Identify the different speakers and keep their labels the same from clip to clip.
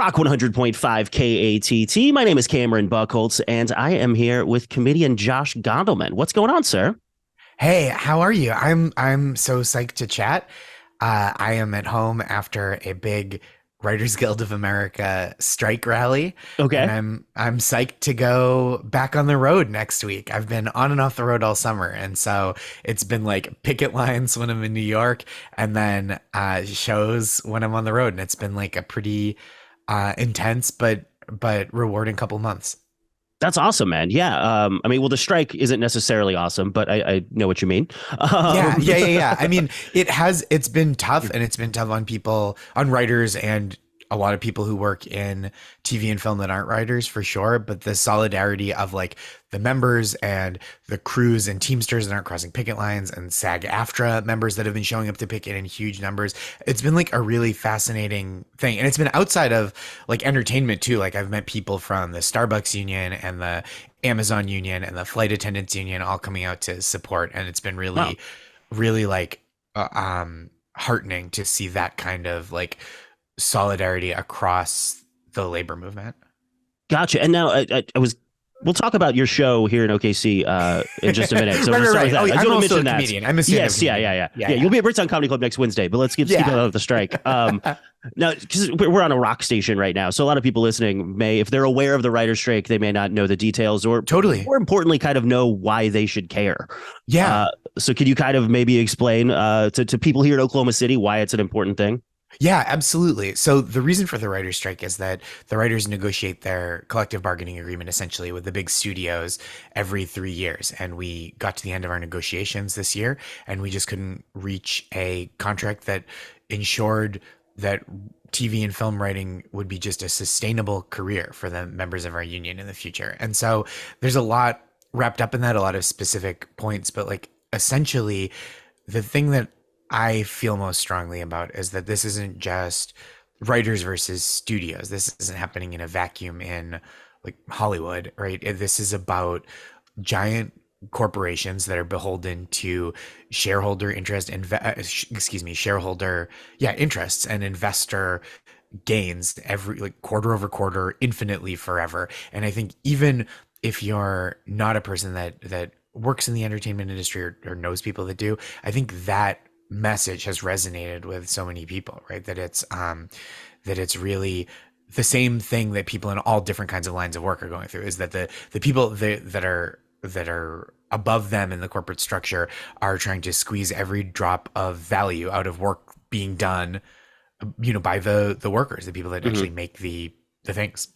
Speaker 1: Rock 100.5 KATT. My name is Cameron Buchholtz, and I am here with comedian Josh Gondelman. What's going on, sir?
Speaker 2: Hey, how are you? I'm so psyched to chat. I am at home after a big Writers Guild of America strike rally, and
Speaker 1: Okay.
Speaker 2: I'm psyched to go back on the road next week. I've been on and off the road all summer, and so it's been like picket lines when I'm in New York, and then shows when I'm on the road, and it's been like a pretty intense but rewarding couple months.
Speaker 1: That's awesome, man. Yeah. I mean, well, the strike isn't necessarily awesome, but I know what you mean.
Speaker 2: Yeah,
Speaker 1: Um,
Speaker 2: yeah, yeah, yeah. I mean, it's been tough and it's been tough on people, on writers and a lot of people who work in TV and film that aren't writers for sure. But the solidarity of like the members and the crews and Teamsters that aren't crossing picket lines and SAG-AFTRA members that have been showing up to picket in huge numbers. It's been like a really fascinating thing. And it's been outside of like entertainment too. Like I've met people from the Starbucks union and the Amazon union and the flight attendants union all coming out to support. And it's been
Speaker 1: wow.
Speaker 2: really like heartening to see that kind of like solidarity across the labor movement.
Speaker 1: Gotcha. And now I was. We'll talk about your show here in OKC in just a minute. So
Speaker 2: Right,
Speaker 1: we'll
Speaker 2: right,
Speaker 1: start with
Speaker 2: right.
Speaker 1: that.
Speaker 2: Oh,
Speaker 1: I
Speaker 2: yeah,
Speaker 1: just
Speaker 2: I'm
Speaker 1: want to
Speaker 2: also a
Speaker 1: mention that.
Speaker 2: comedian. I'm a stand-up
Speaker 1: Yes, yeah,
Speaker 2: comedian.
Speaker 1: yeah, yeah,
Speaker 2: Yeah,
Speaker 1: yeah.
Speaker 2: yeah.
Speaker 1: You'll be at Bricktown Comedy Club next Wednesday, but let's keep
Speaker 2: Yeah.
Speaker 1: out of the strike. Now, because we're on a rock station right now, so a lot of people listening may, if they're aware of the writer's strike, they may not know the details, or
Speaker 2: Totally.
Speaker 1: more importantly, kind of know why they should care.
Speaker 2: Yeah.
Speaker 1: So, could you kind of maybe explain to people here in Oklahoma City why it's an important thing?
Speaker 2: Yeah, absolutely. So the reason for the writer's strike is that the writers negotiate their collective bargaining agreement essentially with the big studios every 3 years. And we got to the end of our negotiations this year, and we just couldn't reach a contract that ensured that TV and film writing would be just a sustainable career for the members of our union in the future. And so there's a lot wrapped up in that, a lot of specific points, but like essentially the thing that I feel most strongly about is that this isn't just writers versus studios. This isn't happening in a vacuum in like Hollywood, right? This is about giant corporations that are beholden to shareholder interest and shareholder interests and investor gains every like quarter over quarter infinitely forever. And I think even if you're not a person that works in the entertainment industry or knows people that do, I think that message has resonated with so many people, right? That it's really the same thing that people in all different kinds of lines of work are going through, is that the people that are above them in the corporate structure are trying to squeeze every drop of value out of work being done, by the workers, the people that
Speaker 1: Mhm.
Speaker 2: actually make the things.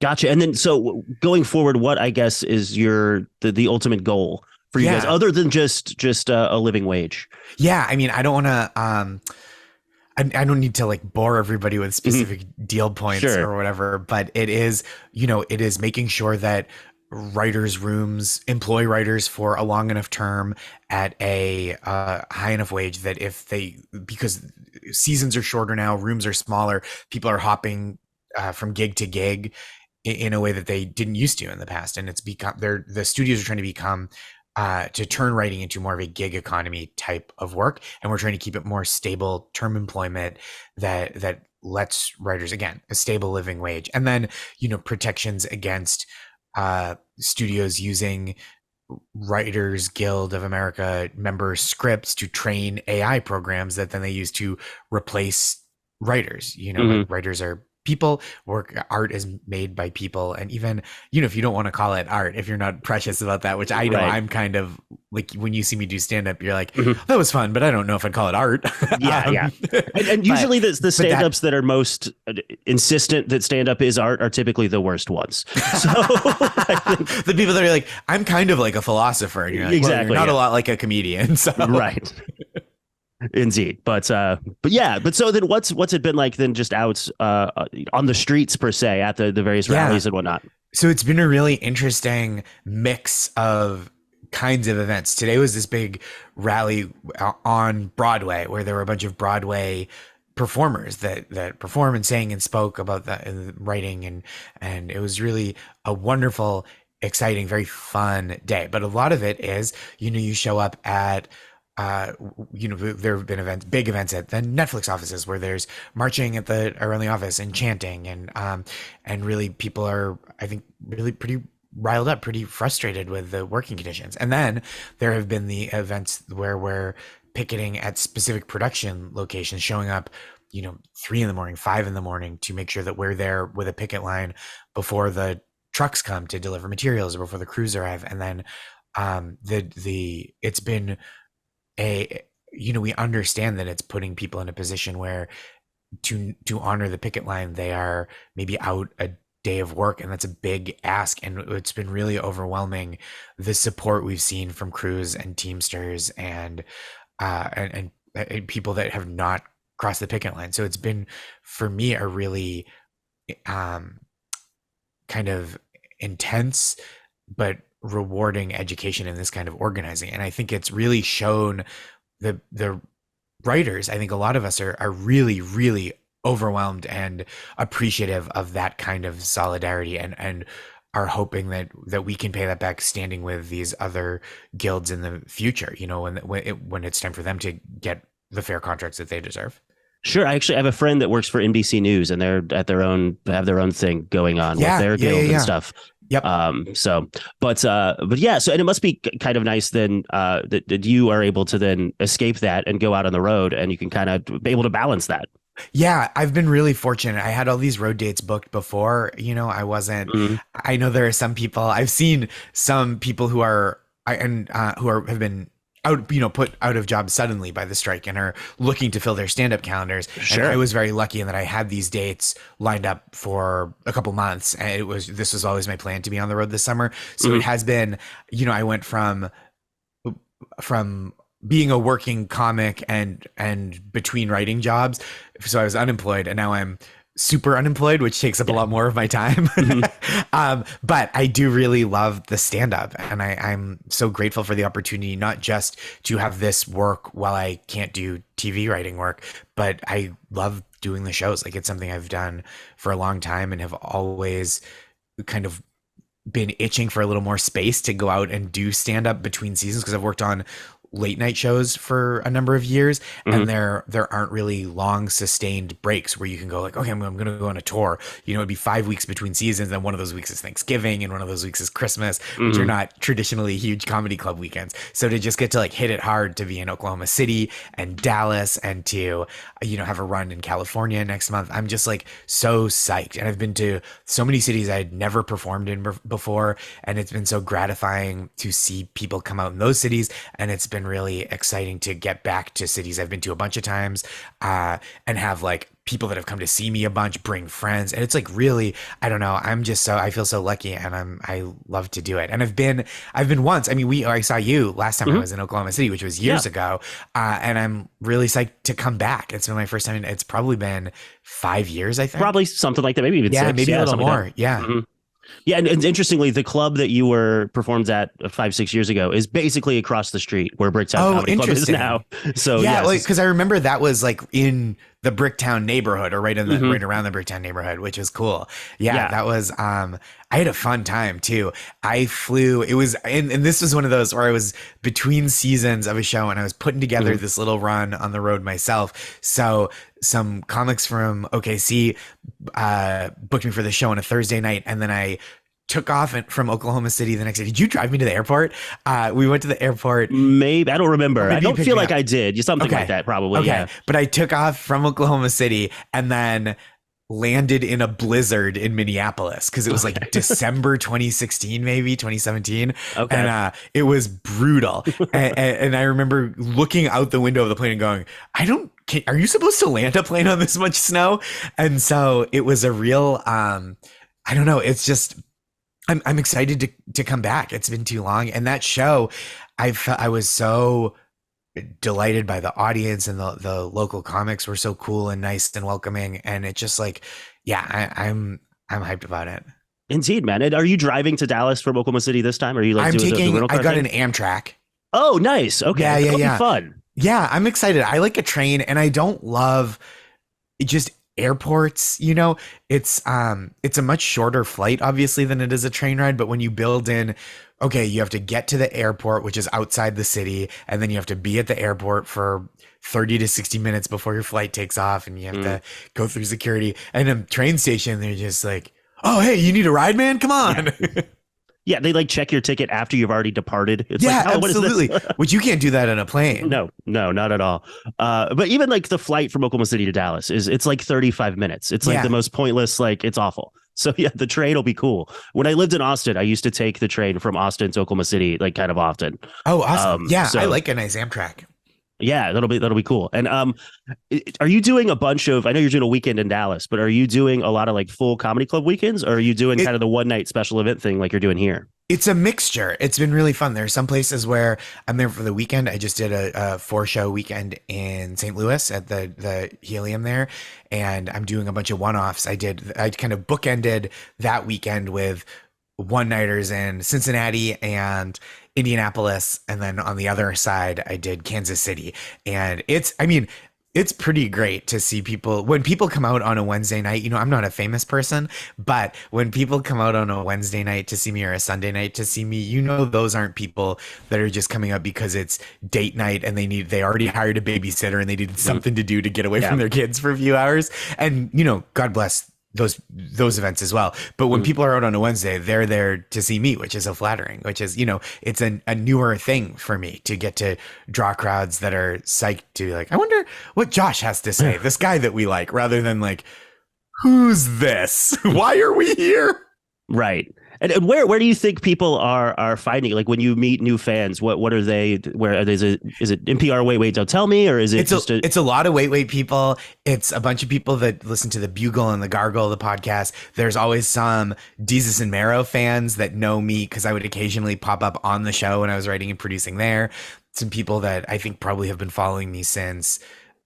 Speaker 1: Gotcha. And then, so going forward, what I guess is the ultimate goal for you guys,
Speaker 2: Yeah.
Speaker 1: other than just a living wage?
Speaker 2: Yeah. I mean, I don't want to, I don't need to like bore everybody with
Speaker 1: Mhm.
Speaker 2: specific deal points
Speaker 1: Sure.
Speaker 2: or whatever, but it is making sure that writers' rooms employ writers for a long enough term at a high enough wage that because seasons are shorter now, rooms are smaller, people are hopping from gig to gig in a way that they didn't used to in the past. And the studios are trying to become to turn writing into more of a gig economy type of work, and we're trying to keep it more stable term employment that lets writers, again, a stable living wage, and then protections against studios using Writers Guild of America member scripts to train AI programs that then they use to replace writers. Like
Speaker 1: Hmm.
Speaker 2: writers are people, art is made by people, and even if you don't want to call it art, if you're not precious about that, which I know
Speaker 1: Right.
Speaker 2: I'm kind of like, when you see me do stand up, you're like,
Speaker 1: Mhm.
Speaker 2: that was fun, but I don't know if I'd call it art.
Speaker 1: Yeah, yeah. And
Speaker 2: But
Speaker 1: usually the
Speaker 2: but that
Speaker 1: stand-ups that are most insistent that stand-up is art are typically the worst ones. So I think
Speaker 2: the people that are like, I'm kind of like a philosopher, and you're like, well, you're
Speaker 1: exactly,
Speaker 2: not a
Speaker 1: yeah.
Speaker 2: lot like a comedian. So
Speaker 1: Right. Indeed. But yeah, but so then what's it been like then, just out on the streets per se, at the various
Speaker 2: yeah.
Speaker 1: rallies and whatnot?
Speaker 2: So it's been a really interesting mix of kinds of events. Today was this big rally on Broadway where there were a bunch of Broadway performers that perform and sang and spoke about that and writing, and it was really a wonderful, exciting, very fun day. But a lot of it is, you show up at there have been events, big events at the Netflix offices where there's marching around the office and chanting, and really people are, I think, really pretty riled up, pretty frustrated with the working conditions. And then there have been the events where we're picketing at specific production locations, showing up, 3 in the morning, 5 in the morning, to make sure that we're there with a picket line before the trucks come to deliver materials or before the crews arrive. And then it's been we understand that it's putting people in a position where to honor the picket line, they are maybe out a day of work, and that's a big ask. And it's been really overwhelming, the support we've seen from crews and Teamsters and people that have not crossed the picket line. So it's been, for me, a really kind of intense but rewarding education in this kind of organizing. And I think it's really shown the writers. I think a lot of us are really, really overwhelmed and appreciative of that kind of solidarity, and are hoping that we can pay that back, standing with these other guilds in the future, when it's time for them to get the fair contracts that they deserve.
Speaker 1: Sure. I actually have a friend that works for NBC News, and they're have their own thing going on with their guild and stuff.
Speaker 2: Yep.
Speaker 1: But yeah, so, and it must be kind of nice then that you are able to then escape that and go out on the road, and you can kind of be able to balance that.
Speaker 2: Yeah, I've been really fortunate. I had all these road dates booked before, I wasn't, I know there are some people, I've seen some people who have been out, put out of jobs suddenly by the strike and are looking to fill their stand-up calendars.
Speaker 1: Sure.
Speaker 2: And I was very lucky in that I had these dates lined up for a couple months, and this was always my plan to be on the road this summer. So it has been, I went from being a working comic and between writing jobs. So I was unemployed, and now I'm super unemployed, which takes up a lot more of my time. But I do really love the stand-up, and I'm so grateful for the opportunity, not just to have this work while I can't do TV writing work, but I love doing the shows. Like, it's something I've done for a long time and have always kind of been itching for a little more space to go out and do stand-up between seasons, because I've worked on late night shows for a number of years, and there aren't really long sustained breaks where you can go like, okay, I'm going to go on a tour. It'd be 5 weeks between seasons, and one of those weeks is Thanksgiving, and one of those weeks is Christmas, which are not traditionally huge comedy club weekends. So to just get to like hit it hard, to be in Oklahoma City and Dallas, and to have a run in California next month, I'm just like so psyched. And I've been to so many cities I'd never performed in before, and it's been so gratifying to see people come out in those cities. And it's been really exciting to get back to cities I've been to a bunch of times, and have like people that have come to see me a bunch bring friends. And it's like, really, I don't know, I feel so lucky, and I love to do it. And I've been once. I mean, I saw you last time I was in Oklahoma City, which was years ago, and I'm really psyched to come back. It's been my first time. It's probably been 5 years, I think.
Speaker 1: Probably something like that, maybe even 6.
Speaker 2: Maybe a little more.
Speaker 1: Like yeah, and interestingly, the club that you were performed at 5-6 years ago is basically across the street where Bricktown Comedy Club is now. So
Speaker 2: yeah, because I remember that was like in the Bricktown neighborhood, or right in the right around the Bricktown neighborhood, which is cool. Yeah, that was I had a fun time too. I flew. It was, and this was one of those where I was between seasons of a show, and I was putting together this little run on the road myself. So some comics from OKC booked me for the show on a Thursday night, and then I took off from Oklahoma City the next day. Did you drive me to the airport? We went to the airport.
Speaker 1: Maybe. I don't remember. I don't feel like I did. Something like that, probably.
Speaker 2: Okay.
Speaker 1: Yeah.
Speaker 2: But I took off from Oklahoma City and then landed in a blizzard in Minneapolis, because it was like December 2016, maybe 2017. Okay. And it was brutal. and I remember looking out the window of the plane and going, are you supposed to land a plane on this much snow? And so it was a real, I don't know. It's just, I'm excited to come back. It's been too long. And that show, I was so delighted by the audience, and the local comics were so cool and nice and welcoming. And it just like, yeah, I'm hyped about it.
Speaker 1: Indeed, man. And are you driving to Dallas from Oklahoma City this time? Or are you like
Speaker 2: I got an Amtrak.
Speaker 1: Oh, nice. Okay. Yeah. Fun.
Speaker 2: Yeah, I'm excited. I like a train, and I don't love just airports. It's a much shorter flight, obviously, than it is a train ride. But when you build in okay, you have to get to the airport, which is outside the city, and then you have to be at the airport for 30 to 60 minutes before your flight takes off, and you have
Speaker 1: Mm,
Speaker 2: to go through security. And a train station, they're just like, oh, hey, you need a ride, man? Come
Speaker 1: yeah.
Speaker 2: on.
Speaker 1: Yeah, they like check your ticket after you've already departed. It's like,
Speaker 2: Yeah,
Speaker 1: oh, what is this?
Speaker 2: absolutely. Which you can't do that on a plane.
Speaker 1: No, no, not at all. But even like the flight from Oklahoma City to Dallas it's like 35 minutes. It's like the
Speaker 2: Yeah.
Speaker 1: most pointless, like it's awful. So yeah, the train will be cool. When I lived in Austin, I used to take the train from Austin to Oklahoma City like kind of often.
Speaker 2: Oh, awesome. Yeah, I
Speaker 1: So
Speaker 2: like a nice Amtrak.
Speaker 1: yeah, that'll be cool. And are you doing a bunch of? I know you're doing a weekend in Dallas, but are you doing a lot of like full comedy club weekends, or are you doing kind
Speaker 2: It
Speaker 1: of the one night special event thing like you're doing here?
Speaker 2: it's a mixture. It's been really fun. There are some places where I'm there for the weekend. I just did a four-show weekend in St. Louis at the Helium there, and I'm doing a bunch of one-offs. I kind of bookended that weekend with one-nighters in Cincinnati and Indianapolis, and then on the other side, I did Kansas City. And I mean, it's pretty great to see people when people come out on a Wednesday night. You know, I'm not a famous person, but when people come out on a Wednesday night to see me or a Sunday night to see me, you know, those aren't people that are just coming up because it's date night and they already hired a babysitter and they needed something to do to get away
Speaker 1: Yeah.
Speaker 2: from their kids for a few hours. And, you know, God bless those events as well. But when people are out on a Wednesday, they're there to see me, which is so flattering, which is, you know, it's a newer thing for me to get to draw crowds that are psyched to be like, I wonder what Josh has to say, this guy that we like, rather than like, who's this? Why are we here?
Speaker 1: Right. And where do you think people are finding, like when you meet new fans, what are they, where is it NPR wait don't tell me, or is it
Speaker 2: It's a lot of wait people. It's a bunch of people that listen to the Bugle and the Gargle, the podcast. There's always some Jesus and Marrow fans that know me because I would occasionally pop up on the show when I was writing and producing there. Some people that I think probably have been following me since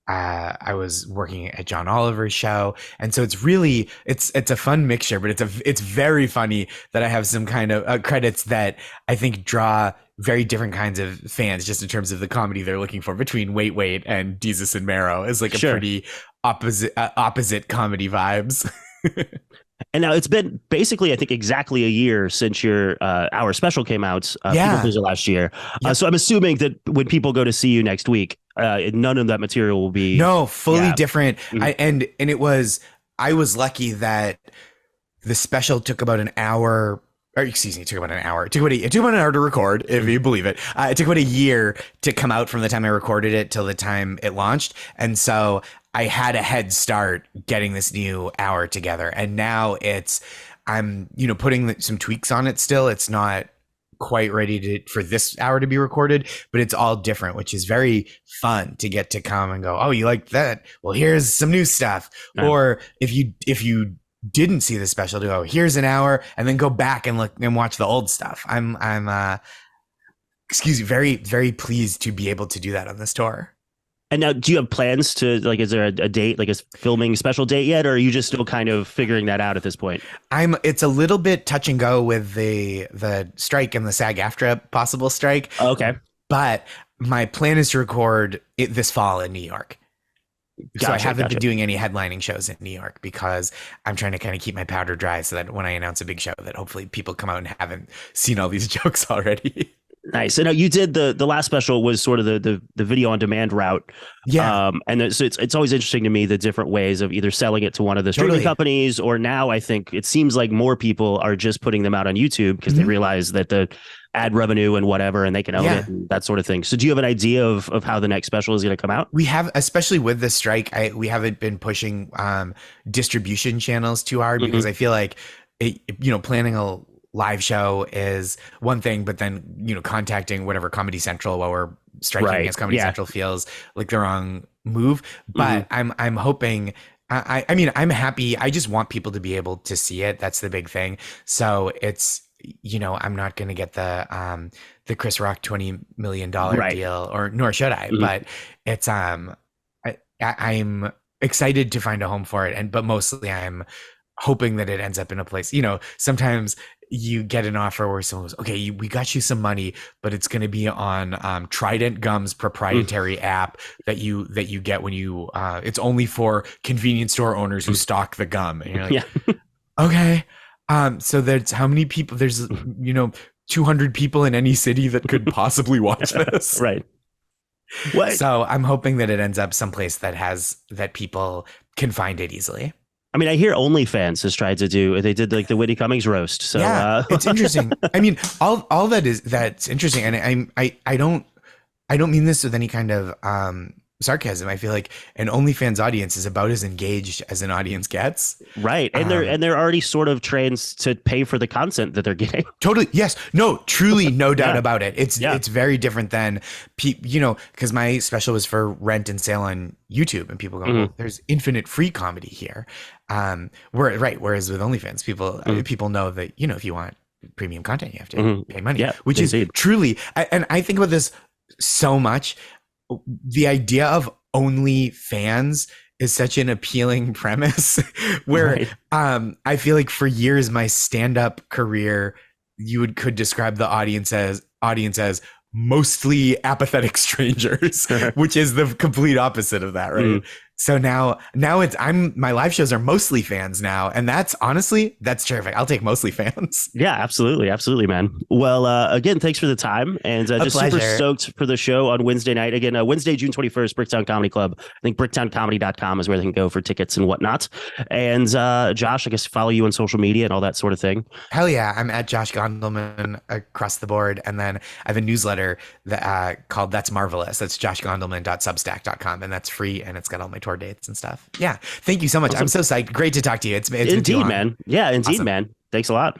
Speaker 2: I was working at John Oliver's show. And so it's a fun mixture, but it's very funny that I have some kind of credits that I think draw very different kinds of fans just in terms of the comedy they're looking for, between Wait and Jesus and Marrow is like a
Speaker 1: Sure.
Speaker 2: pretty opposite comedy vibes.
Speaker 1: And now it's been basically, I think, exactly a year since your our special came out.
Speaker 2: Yeah.
Speaker 1: People Pleaser last year.
Speaker 2: Yep.
Speaker 1: So I'm assuming that when people go to see you next week, none of that material will be
Speaker 2: Fully
Speaker 1: Yeah.
Speaker 2: different.
Speaker 1: Mhm.
Speaker 2: I was lucky that the special took about an hour. Or excuse me, it took about an hour. It took about an hour to record, if you believe it. It took about a year to come out from the time I recorded it till the time it launched. And so I had a head start getting this new hour together. And now I'm, you know, putting some tweaks on it still. It's not quite ready for this hour to be recorded, but it's all different, which is very fun to get to come and go, oh, you like that? Well, here's some new stuff.
Speaker 1: Yeah.
Speaker 2: Or if you didn't see the special, to go, here's an hour, and then go back and look and watch the old stuff. I'm excuse me, very, very pleased to be able to do that on this tour.
Speaker 1: And now, do you have plans to, like, is there a date, like a filming special date yet, or are you just still kind of figuring that out at this point?
Speaker 2: It's a little bit touch and go with the strike and the SAG-AFTRA possible strike.
Speaker 1: Okay.
Speaker 2: But my plan is to record it this fall in New York. So I haven't been doing any headlining shows in New York because I'm trying to kind of keep my powder dry so that when I announce a big show that hopefully people come out and haven't seen all these jokes already.
Speaker 1: Nice. And you did the last special was sort of the video on demand route.
Speaker 2: Yeah.
Speaker 1: And so it's always interesting to me the different ways of either selling it to one of the streaming companies, or now I think it seems like more people are just putting them out on YouTube because they realize that the ad revenue and whatever, and they can own it and that sort of thing. So do you have an idea of how the next special is going to come out?
Speaker 2: We have, especially with the strike, we haven't been pushing distribution channels too hard because I feel like, planning a live show is one thing, but then, contacting whatever Comedy Central while we're striking against Comedy Central feels like the wrong move. But I'm hoping, I mean, I'm happy. I just want people to be able to see it. That's the big thing. So it's, I'm not going to get the Chris Rock $20 million deal, or nor should I, but it's, I'm excited to find a home for it. But mostly I'm hoping that it ends up in a place, sometimes you get an offer where someone goes, okay, we got you some money, but it's going to be on Trident Gum's proprietary app that you get when you, it's only for convenience store owners who stock the gum. And you're like, okay. So there's how many people, there's, 200 people in any city that could possibly watch this.
Speaker 1: Right. What?
Speaker 2: So I'm hoping that it ends up someplace that people can find it easily.
Speaker 1: I mean, I hear OnlyFans has tried to do. They did like the Whitney Cummings roast. So
Speaker 2: yeah, it's interesting. I mean, all that's interesting, and I don't mean this with any kind of sarcasm. I feel like an OnlyFans audience is about as engaged as an audience gets.
Speaker 1: Right, and they're already sort of trained to pay for the content that they're getting.
Speaker 2: Totally, yes, no, truly, no doubt about it. It's very different than because my special was for rent and sale on YouTube, and people go, well, there's infinite free comedy here. Whereas with OnlyFans, people know that if you want premium content, you have to pay money, which is truly. And I think about this so much. The idea of OnlyFans is such an appealing premise where I feel like for years my stand-up career, could describe the audience as mostly apathetic strangers, which is the complete opposite of that, right? So now my live shows are mostly fans now, and that's terrific. I'll take mostly fans.
Speaker 1: Yeah, absolutely, man. Well, again, thanks for the time, and just super stoked for the show on Wednesday night. Again, Wednesday, June 21st, Bricktown Comedy Club. I think bricktowncomedy.com is where they can go for tickets and whatnot. And Josh, I guess follow you on social media and all that sort of thing.
Speaker 2: Hell yeah, I'm at Josh Gondelman across the board, and then I have a newsletter that called That's Marvelous. That's joshgondelman.substack.com, and that's free, and it's got all my tour dates and stuff. Yeah. Thank you so much. Awesome. I'm so psyched. Great to talk to you. It's been
Speaker 1: indeed, man. Yeah, indeed, awesome. Man. Thanks a lot.